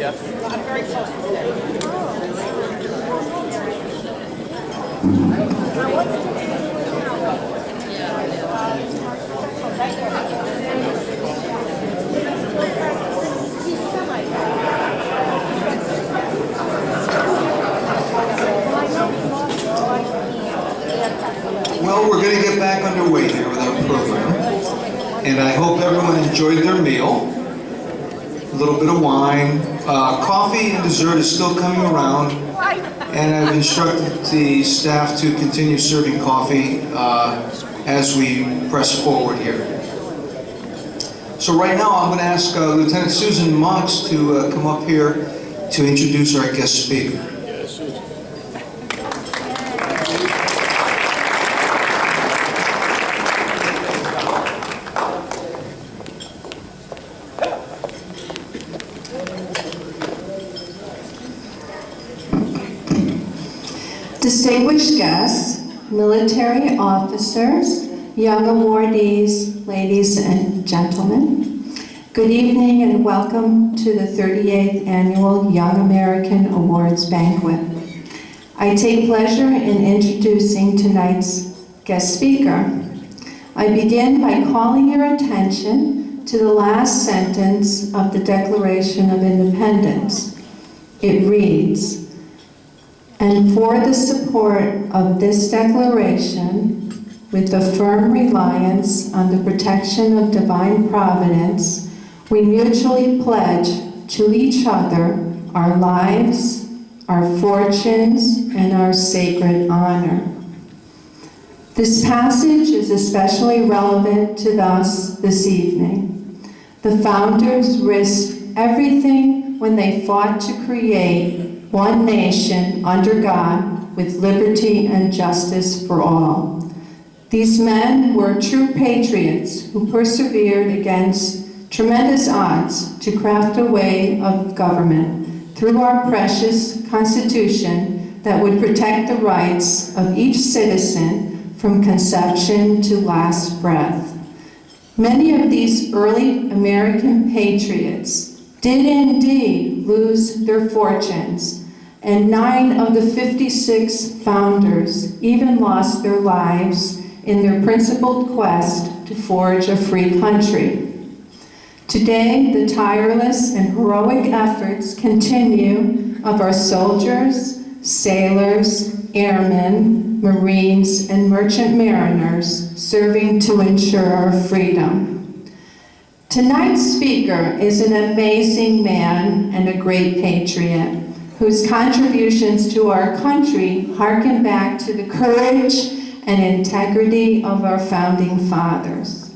I'm very close to Well, we're going to get back underway here with our program, and I hope everyone enjoyed their meal. A little bit of wine, coffee and dessert is still coming around, and I've instructed the staff to continue serving coffee as we press forward here. So right now I'm going to ask Lieutenant Susan Monks to come up here to introduce our guest speaker. Distinguished guests, military officers, young awardees, ladies and gentlemen, good evening and welcome to the 38th Annual Young American Awards Banquet. I take pleasure in introducing tonight's guest speaker. I begin by calling your attention to the last sentence of the Declaration of Independence. It reads, "And for the support of this declaration, with a firm reliance on the protection of divine providence, we mutually pledge to each other our lives, our fortunes, and our sacred honor." This passage is especially relevant to us this evening. The founders risked everything when they fought to create one nation under God with liberty and justice for all. These men were true patriots who persevered against tremendous odds to craft a way of government through our precious Constitution that would protect the rights of each citizen from conception to last breath. Many of these early American patriots did indeed lose their fortunes, and 9 of the 56 founders even lost their lives in their principled quest to forge a free country. Today, the tireless and heroic efforts continue of our soldiers, sailors, airmen, Marines, and merchant mariners serving to ensure our freedom. Tonight's speaker is an amazing man and a great patriot whose contributions to our country harken back to the courage and integrity of our founding fathers.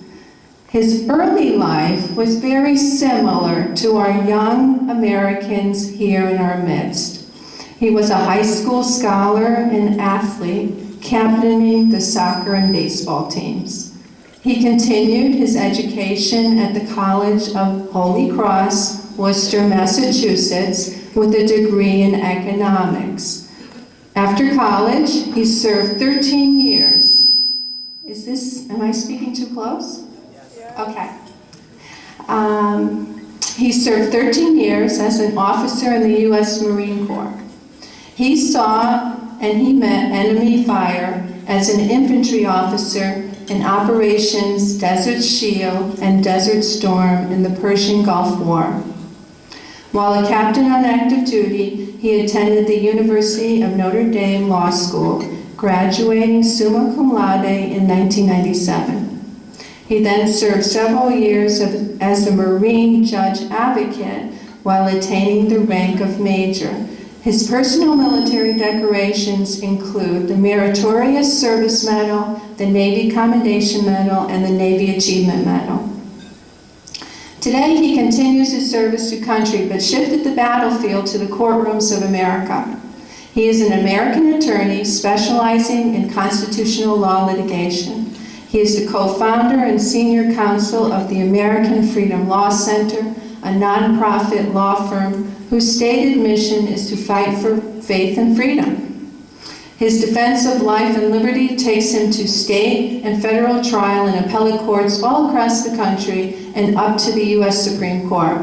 His early life was very similar to our young Americans here in our midst. He was a high school scholar and athlete, captaining the soccer and baseball teams. He continued his education at the College of Holy Cross, Worcester, Massachusetts, with a degree in economics. After college, he served 13 years. Am I speaking too close? Okay. He served 13 years as an officer in the U.S. Marine Corps. He saw and he met enemy fire as an infantry officer in Operations Desert Shield and Desert Storm in the Persian Gulf War. While a captain on active duty, he attended the University of Notre Dame Law School, graduating summa cum laude in 1997. He then served several years as a Marine judge advocate while attaining the rank of major. His personal military decorations include the Meritorious Service Medal, the Navy Commendation Medal, and the Navy Achievement Medal. Today, he continues his service to country, but shifted the battlefield to the courtrooms of America. He is an American attorney specializing in constitutional law litigation. He is the co-founder and senior counsel of the American Freedom Law Center, a nonprofit law firm whose stated mission is to fight for faith and freedom. His defense of life and liberty takes him to state and federal trial and appellate courts all across the country and up to the U.S. Supreme Court.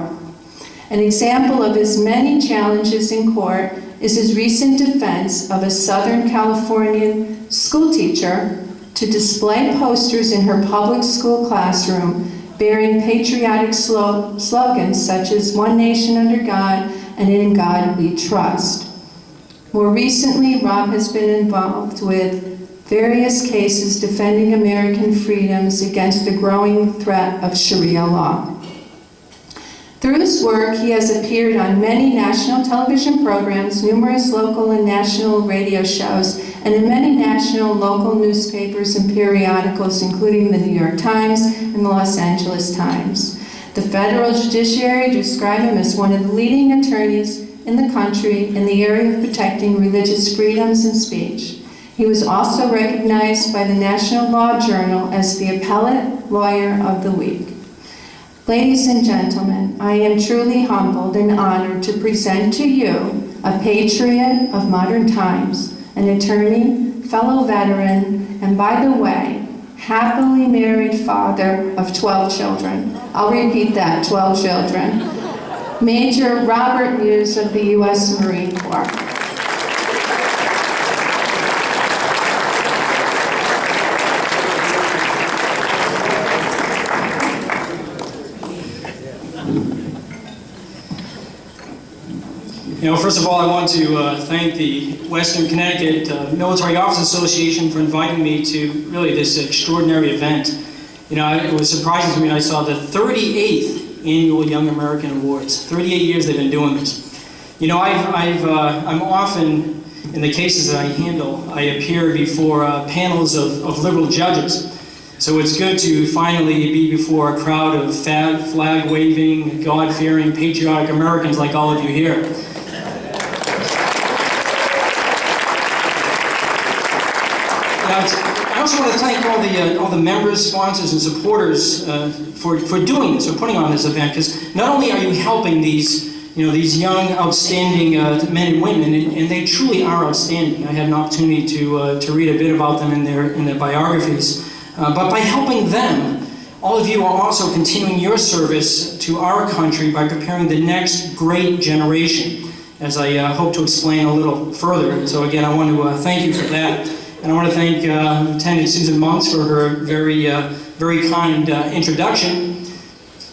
An example of his many challenges in court is his recent defense of a Southern Californian schoolteacher to display posters in her public school classroom bearing patriotic slogans such as "One Nation Under God" and "In God We Trust." More recently, Rob has been involved with various cases defending American freedoms against the growing threat of Sharia law. Through his work, he has appeared on many national television programs, numerous local and national radio shows, and in many national and local newspapers and periodicals, including the New York Times and the Los Angeles Times. The federal judiciary described him as one of the leading attorneys in the country in the area of protecting religious freedoms and speech. He was also recognized by the National Law Journal as the Appellate Lawyer of the Week. Ladies and gentlemen, I am truly humbled and honored to present to you a patriot of modern times, an attorney, fellow veteran, and by the way, happily married father of 12 children. I'll repeat that, 12 children. Major Robert Muise of the U.S. Marine Corps. First of all, I want to thank the Western Connecticut Military Officers Association for inviting me to really this extraordinary event. It was surprising to me when I saw the 38th Annual Young American Awards. 38 years they've been doing this. I'm often, in the cases that I handle, I appear before panels of liberal judges. So it's good to finally be before a crowd of flag-waving, God-fearing, patriotic Americans like all of you here. I also want to thank all the members, sponsors, and supporters for doing this, for putting on this event. Because not only are you helping these young, outstanding men and women, and they truly are outstanding. I had an opportunity to read a bit about them in their biographies. But by helping them, all of you are also continuing your service to our country by preparing the next great generation, as I hope to explain a little further. So again, I want to thank you for that. And I want to thank Lieutenant Susan Monks for her very kind introduction.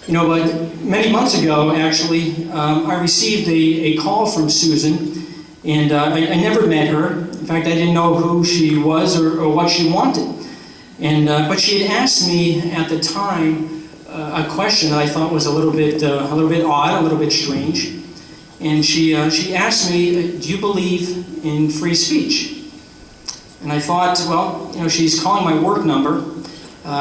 But many months ago, actually, I received a call from Susan, and I never met her. In fact, I didn't know who she was or what she wanted. But she had asked me at the time a question that I thought was a little bit odd, a little bit strange. And she asked me, "Do you believe in free speech?" And I thought, well, she's calling my work number.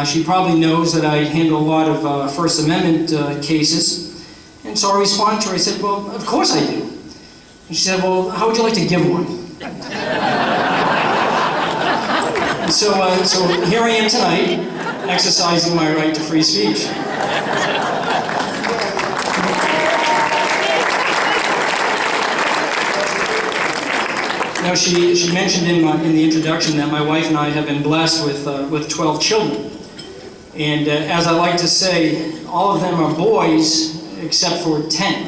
She probably knows that I handle a lot of First Amendment cases. And so I responded to her. I said, "Well, of course I do." And she said, "Well, how would you like to give one?" And so here I am tonight, exercising my right to free speech. She mentioned in the introduction that my wife and I have been blessed with 12 children. And as I like to say, all of them are boys except for 10.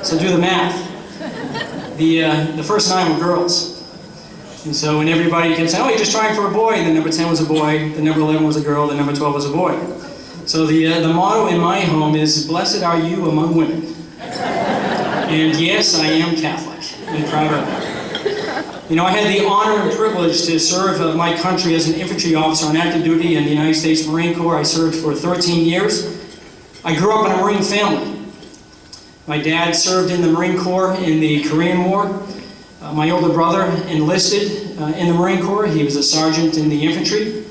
So do the math. The first 9 were girls. And so when everybody kept saying, "Oh, you're just trying for a boy," the number 10 was a boy, the number 11 was a girl, the number 12 was a boy. So the motto in my home is, "Blessed are you among women." And yes, I am Catholic, and proud of it. I had the honor and privilege to serve my country as an infantry officer on active duty in the United States Marine Corps. I served for 13 years. I grew up in a Marine family. My dad served in the Marine Corps in the Korean War. My older brother enlisted in the Marine Corps. He was a sergeant in the infantry.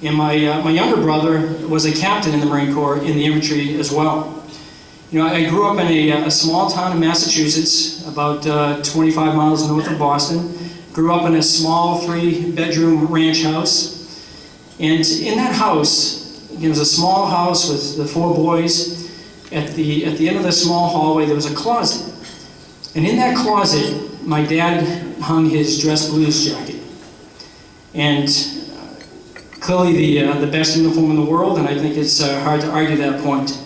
And my younger brother was a captain in the Marine Corps in the infantry as well. I grew up in a small town in Massachusetts, about 25 miles north of Boston. Grew up in a small 3-bedroom ranch house. And in that house, it was a small house with the 4 boys. At the end of the small hallway, there was a closet. And in that closet, my dad hung his dress blues jacket. And clearly the best uniform in the world, and I think it's hard to argue that point.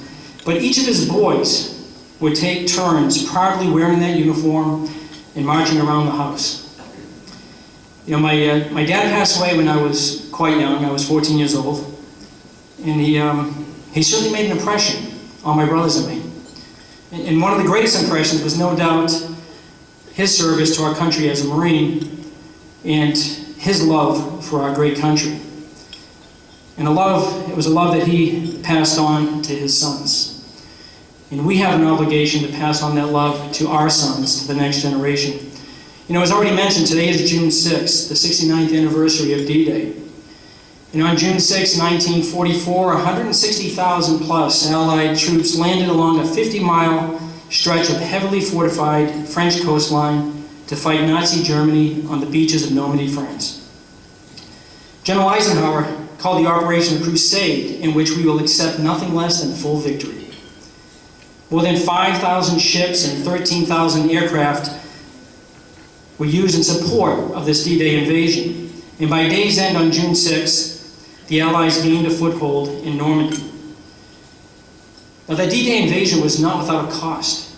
But each of his boys would take turns proudly wearing that uniform and marching around the house. You know, my dad passed away when I was quite young. I was 14 years old. And he certainly made an impression on my brothers and me. And one of the greatest impressions was no doubt his service to our country as a Marine and his love for our great country. And it was a love that he passed on to his sons. And we have an obligation to pass on that love to our sons, to the next generation. You know, as already mentioned, today is June 6th, the 69th anniversary of D-Day. And on June 6, 1944, 160,000 plus Allied troops landed along a 50-mile stretch of heavily fortified French coastline to fight Nazi Germany on the beaches of Normandy, France. General Eisenhower called the operation a crusade in which we will accept nothing less than full victory. More than 5,000 ships and 13,000 aircraft were used in support of this D-Day invasion. And by day's end on June 6th, the Allies gained a foothold in Normandy. Now, the D-Day invasion was not without a cost.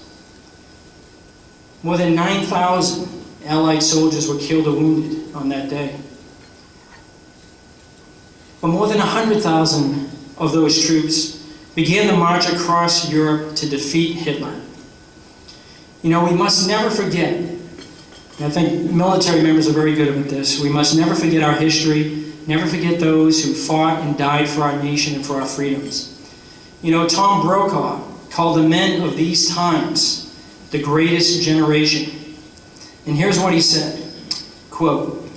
More than 9,000 Allied soldiers were killed or wounded on that day. But more than 100,000 of those troops began the march across Europe to defeat Hitler. You know, we must never forget, and I think military members are very good at this, we must never forget our history, never forget those who fought and died for our nation and for our freedoms. You know, Tom Brokaw called the men of these times the greatest generation. And here's what he said, quote,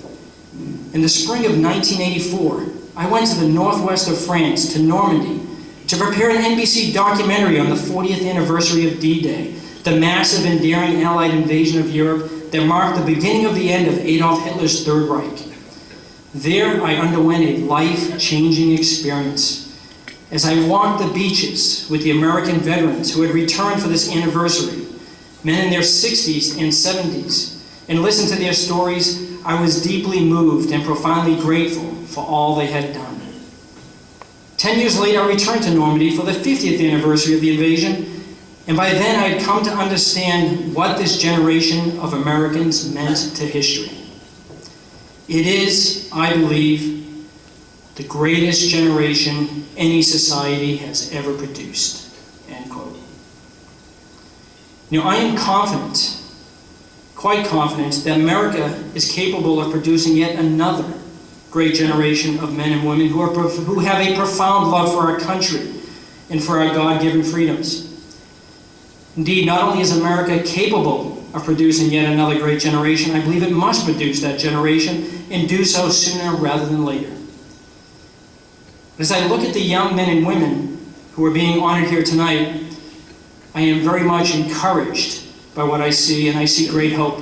"In the spring of 1984, I went to the northwest of France, to Normandy, to prepare an NBC documentary on the 40th anniversary of D-Day, the massive and daring Allied invasion of Europe that marked the beginning of the end of Adolf Hitler's Third Reich. There I underwent a life-changing experience. As I walked the beaches with the American veterans who had returned for this anniversary, men in their 60s and 70s, and listened to their stories, I was deeply moved and profoundly grateful for all they had done. 10 years later, I returned to Normandy for the 50th anniversary of the invasion, and by then I had come to understand what this generation of Americans meant to history. It is, I believe, the greatest generation any society has ever produced." End quote. You know, I am confident, quite confident, that America is capable of producing yet another great generation of men and women who have a profound love for our country and for our God-given freedoms. Indeed, not only is America capable of producing yet another great generation, I believe it must produce that generation and do so sooner rather than later. As I look at the young men and women who are being honored here tonight, I am very much encouraged by what I see, and I see great hope.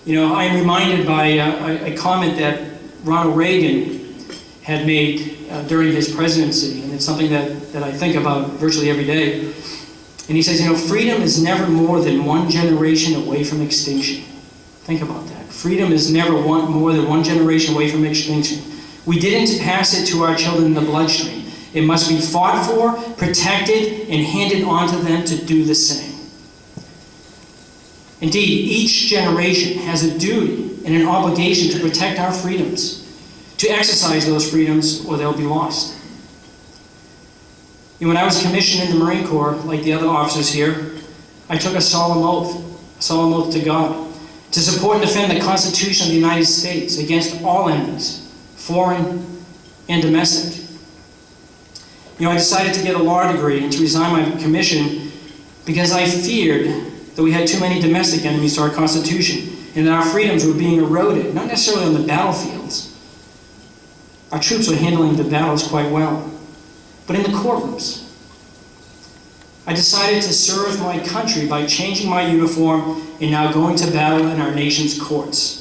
You know, I am reminded by a comment that Ronald Reagan had made during his presidency, and it's something that I think about virtually every day. And he says, you know, freedom is never more than one generation away from extinction. Think about that. Freedom is never more than one generation away from extinction. We didn't pass it to our children in the bloodstream. It must be fought for, protected, and handed on to them to do the same. Indeed, each generation has a duty and an obligation to protect our freedoms, to exercise those freedoms or they'll be lost. And when I was commissioned in the Marine Corps, like the other officers here, I took a solemn oath to God, to support and defend the Constitution of the United States against all enemies, foreign and domestic. You know, I decided to get a law degree and to resign my commission because I feared that we had too many domestic enemies to our Constitution and that our freedoms were being eroded, not necessarily on the battlefields. Our troops were handling the battles quite well, but in the courtrooms. I decided to serve my country by changing my uniform and now going to battle in our nation's courts.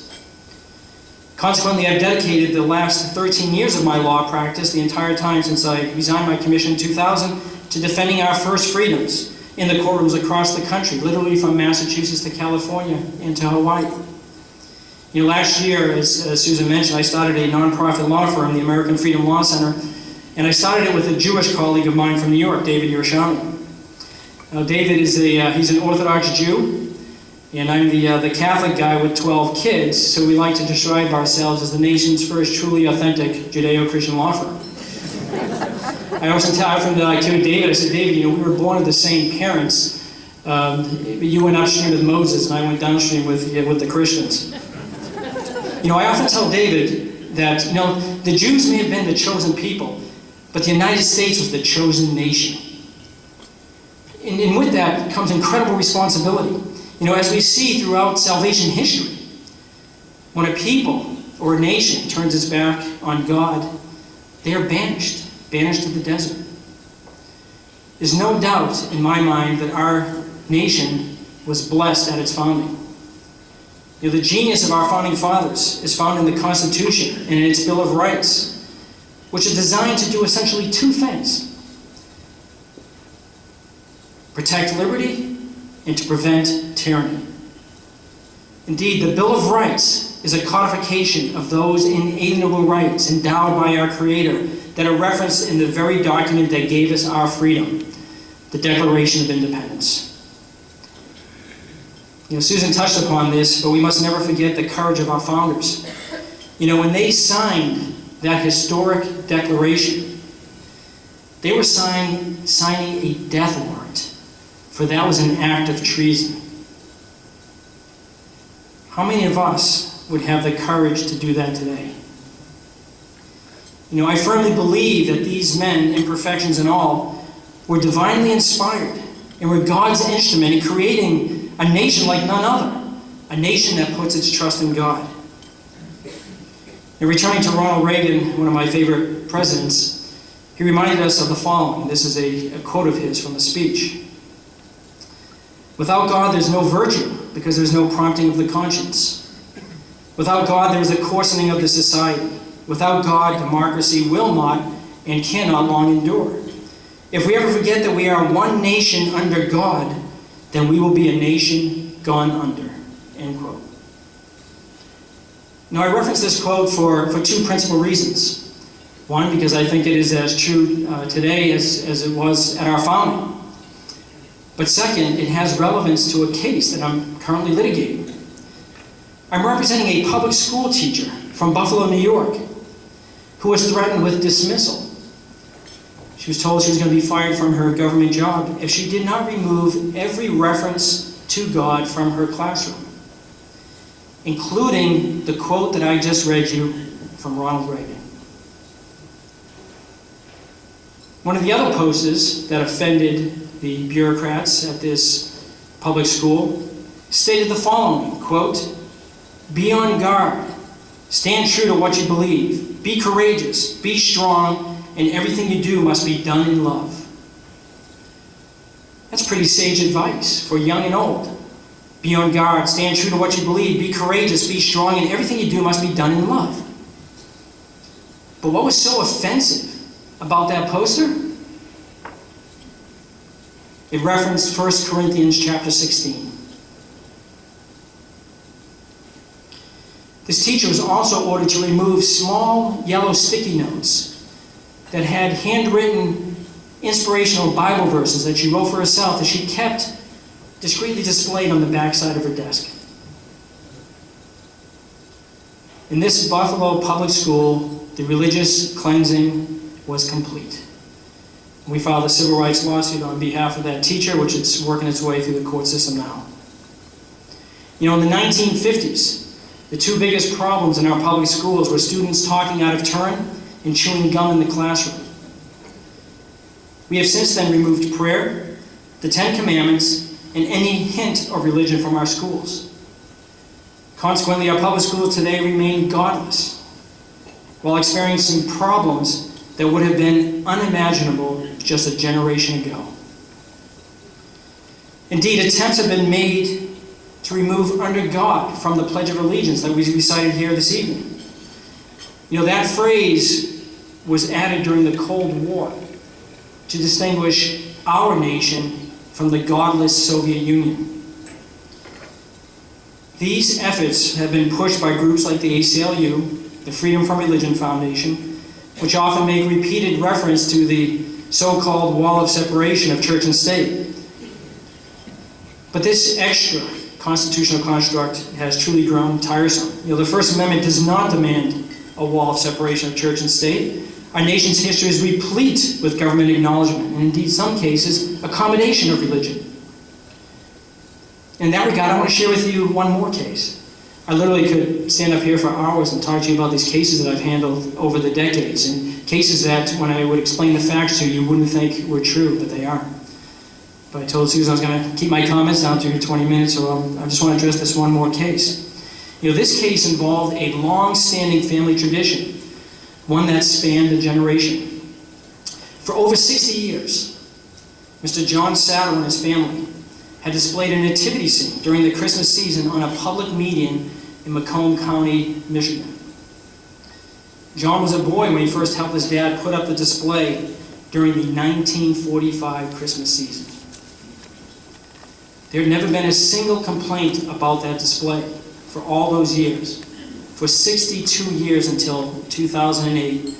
Consequently, I've dedicated the last 13 years of my law practice, the entire time since I resigned my commission in 2000, to defending our first freedoms in the courtrooms across the country, literally from Massachusetts to California and to Hawaii. You know, last year, as Susan mentioned, I started a nonprofit law firm, the American Freedom Law Center, and I started it with a Jewish colleague of mine from New York, David Yerushalmi. Now, David is he's an Orthodox Jew, and I'm the Catholic guy with 12 kids, so we like to describe ourselves as the nation's first truly authentic Judeo-Christian law firm. I often to David, I said, David, we were born of the same parents, but you went upstream with Moses, and I went downstream with the Christians. I often tell David that, the Jews may have been the chosen people, but the United States was the chosen nation. And with that comes incredible responsibility. As we see throughout salvation history, when a people or a nation turns its back on God, they are banished to the desert. There's no doubt in my mind that our nation was blessed at its founding. The genius of our founding fathers is found in the Constitution and in its Bill of Rights, which are designed to do essentially two things: protect liberty and to prevent tyranny. Indeed, the Bill of Rights is a codification of those inalienable rights endowed by our Creator that are referenced in the very document that gave us our freedom, the Declaration of Independence. Susan touched upon this, but we must never forget the courage of our founders. When they signed that historic declaration, they were signing a death warrant, for that was an act of treason. How many of us would have the courage to do that today? I firmly believe that these men, imperfections and all, were divinely inspired and were God's instrument in creating a nation like none other, a nation that puts its trust in God. And returning to Ronald Reagan, one of my favorite presidents, he reminded us of the following. This is a quote of his from a speech. "Without God, there's no virtue, because there's no prompting of the conscience. Without God, there is a coarsening of the society. Without God, democracy will not and cannot long endure. If we ever forget that we are one nation under God, then we will be a nation gone under." End quote. Now, I reference this quote for two principal reasons. One, because I think it is as true today as it was at our founding. But second, it has relevance to a case that I'm currently litigating. I'm representing a public school teacher from Buffalo, New York, who was threatened with dismissal. She was told she was going to be fired from her government job if she did not remove every reference to God from her classroom, including the quote that I just read you from Ronald Reagan. One of the other posters that offended the bureaucrats at this public school stated the following, quote, "Be on guard, stand true to what you believe, be courageous, be strong, and everything you do must be done in love." That's pretty sage advice for young and old. Be on guard, stand true to what you believe, be courageous, be strong, and everything you do must be done in love. But what was so offensive about that poster? It referenced 1 Corinthians chapter 16. This teacher was also ordered to remove small yellow sticky notes that had handwritten inspirational Bible verses that she wrote for herself that she kept discreetly displayed on the backside of her desk. In this Buffalo public school, the religious cleansing was complete. We filed a civil rights lawsuit on behalf of that teacher, which is working its way through the court system now. In the 1950s, the two biggest problems in our public schools were students talking out of turn and chewing gum in the classroom. We have since then removed prayer, the 10 Commandments, and any hint of religion from our schools. Consequently, our public schools today remain godless, while experiencing problems that would have been unimaginable just a generation ago. Indeed, attempts have been made to remove "under God" from the Pledge of Allegiance that we recited here this evening. That phrase was added during the Cold War to distinguish our nation from the godless Soviet Union. These efforts have been pushed by groups like the ACLU, the Freedom from Religion Foundation, which often make repeated reference to the so-called wall of separation of church and state, But this extra constitutional construct has truly grown tiresome. The First Amendment does not demand a wall of separation of church and state. Our nation's history is replete with government acknowledgement, and indeed, some cases, accommodation of religion. In that regard, I want to share with you one more case. I literally could stand up here for hours and talk to you about these cases that I've handled over the decades, and cases that, when I would explain the facts to you, you wouldn't think were true, but they are. But I told Susan I was going to keep my comments down to 20 minutes, so I just want to address this one more case. This case involved a long-standing family tradition, one that spanned a generation. For over 60 years, Mr. John Saddle and his family had displayed a nativity scene during the Christmas season on a public median in Macomb County, Michigan. John was a boy when he first helped his dad put up the display during the 1945 Christmas season. There had never been a single complaint about that display for all those years, for 62 years until 2008,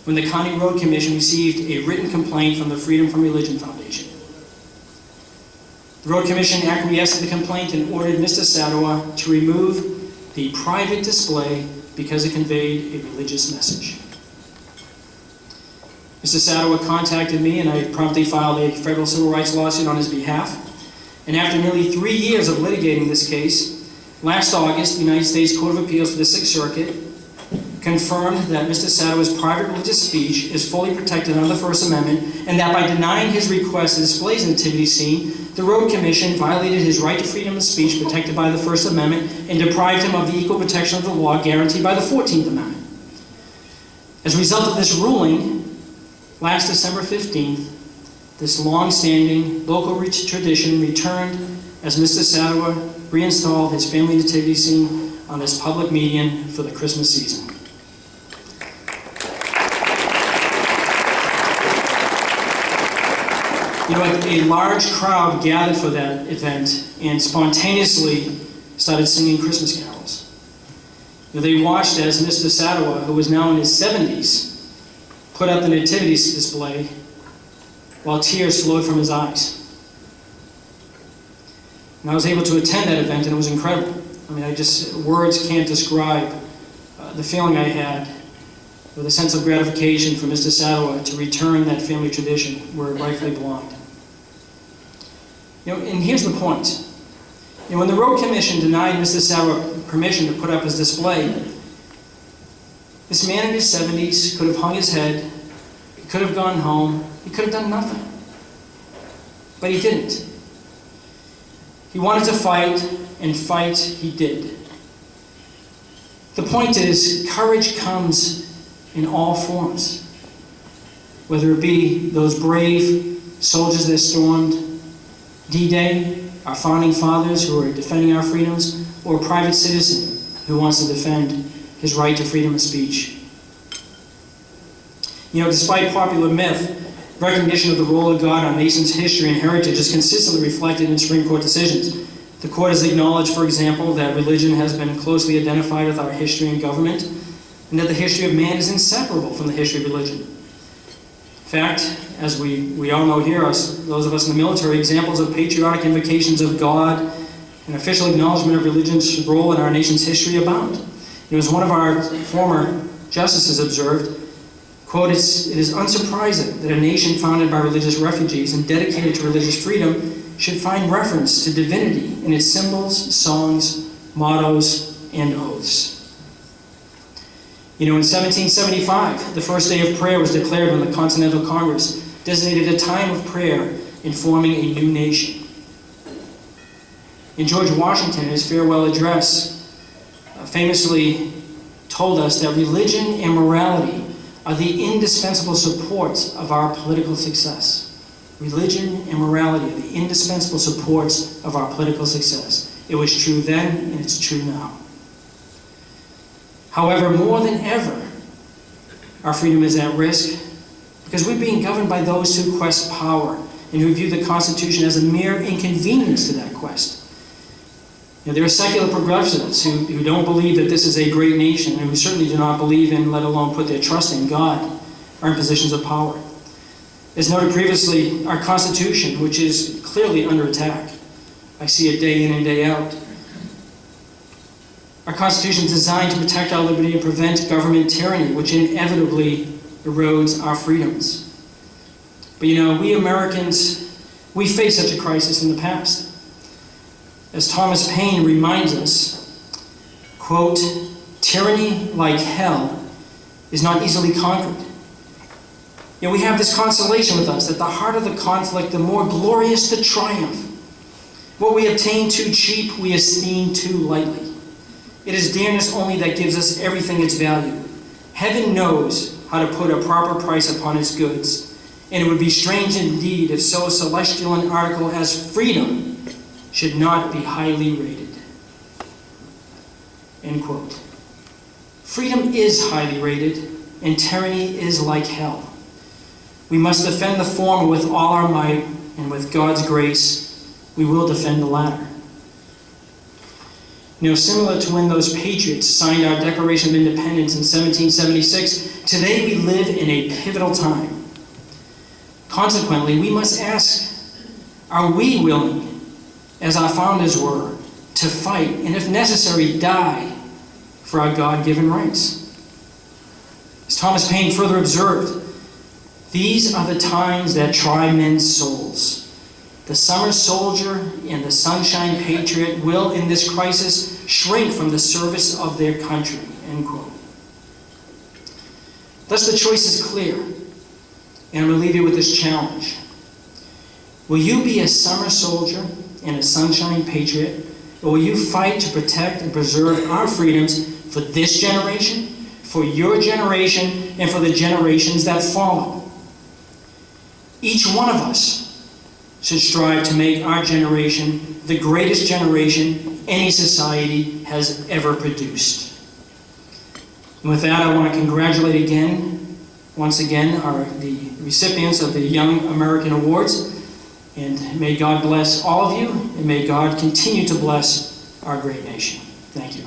when the County Road Commission received a written complaint from the Freedom from Religion Foundation. The Road Commission acquiesced to the complaint and ordered Mr. Sadowa to remove the private display because it conveyed a religious message. Mr. Sadowa contacted me, and I promptly filed a federal civil rights lawsuit on his behalf. And after nearly 3 years of litigating this case, last August, the United States Court of Appeals for the Sixth Circuit confirmed that Mr. Sadowa's private religious speech is fully protected under the First Amendment, and that by denying his request to display his nativity scene, the Road Commission violated his right to freedom of speech protected by the First Amendment and deprived him of the equal protection of the law guaranteed by the 14th Amendment. As a result of this ruling, last December 15th, this long-standing local tradition returned as Mr. Sadowa reinstalled his family nativity scene on this public median for the Christmas season. A large crowd gathered for that event and spontaneously started singing Christmas carols. They watched as Mr. Sadowa, who was now in his 70s, put up the nativity display while tears flowed from his eyes. And I was able to attend that event, and it was incredible. Words can't describe the feeling I had with a sense of gratification for Mr. Sadowa to return that family tradition where it rightfully belonged. And here's the point. When the Road Commission denied Mr. Sadowa permission to put up his display, this man in his 70s could have hung his head, he could have gone home, he could have done nothing. But he didn't. He wanted to fight, and fight he did. The point is, courage comes in all forms. Whether it be those brave soldiers that stormed D-Day, our founding fathers who are defending our freedoms, or a private citizen who wants to defend his right to freedom of speech. Despite popular myth, recognition of the role of God in our nation's history and heritage is consistently reflected in Supreme Court decisions. The Court has acknowledged, for example, that religion has been closely identified with our history and government, and that the history of man is inseparable from the history of religion. In fact, as we all know here, those of us in the military, examples of patriotic invocations of God and official acknowledgement of religion's role in our nation's history abound. As one of our former justices observed, quote, it is unsurprising that a nation founded by religious refugees and dedicated to religious freedom should find reference to divinity in its symbols, songs, mottos, and oaths. In 1775, the first day of prayer was declared when the Continental Congress designated a time of prayer in forming a new nation. And George Washington, in his farewell address, famously told us that religion and morality are the indispensable supports of our political success. Religion and morality are the indispensable supports of our political success. It was true then, and it's true now. However, more than ever, our freedom is at risk because we're being governed by those who quest power and who view the Constitution as a mere inconvenience to that quest. There are secular progressives who don't believe that this is a great nation and who certainly do not believe in, let alone put their trust in God, are in positions of power. As noted previously, our Constitution, which is clearly under attack, I see it day in and day out. Our Constitution is designed to protect our liberty and prevent government tyranny, which inevitably erodes our freedoms. But we Americans, we faced such a crisis in the past. As Thomas Paine reminds us, quote, "Tyranny, like hell, is not easily conquered. Yet we have this consolation with us, that the harder the conflict, the more glorious the triumph. What we obtain too cheap, we esteem too lightly. It is dearness only that gives us everything its value. Heaven knows how to put a proper price upon its goods, and it would be strange indeed if so celestial an article as freedom should not be highly rated." End quote. Freedom is highly rated, and tyranny is like hell. We must defend the former with all our might, and with God's grace, we will defend the latter. Similar to when those patriots signed our Declaration of Independence in 1776, today we live in a pivotal time. Consequently, we must ask, are we willing, as our founders were, to fight, and if necessary, die for our God-given rights? As Thomas Paine further observed, these are the times that try men's souls. The summer soldier and the sunshine patriot will, in this crisis, shrink from the service of their country. End quote. Thus the choice is clear, and I'm going to leave you with this challenge. Will you be a summer soldier and a sunshine patriot, or will you fight to protect and preserve our freedoms for this generation, for your generation, and for the generations that follow? Each one of us should strive to make our generation the greatest generation any society has ever produced. And with that, I want to congratulate once again, the recipients of the Young American Awards. And may God bless all of you, and may God continue to bless our great nation. Thank you.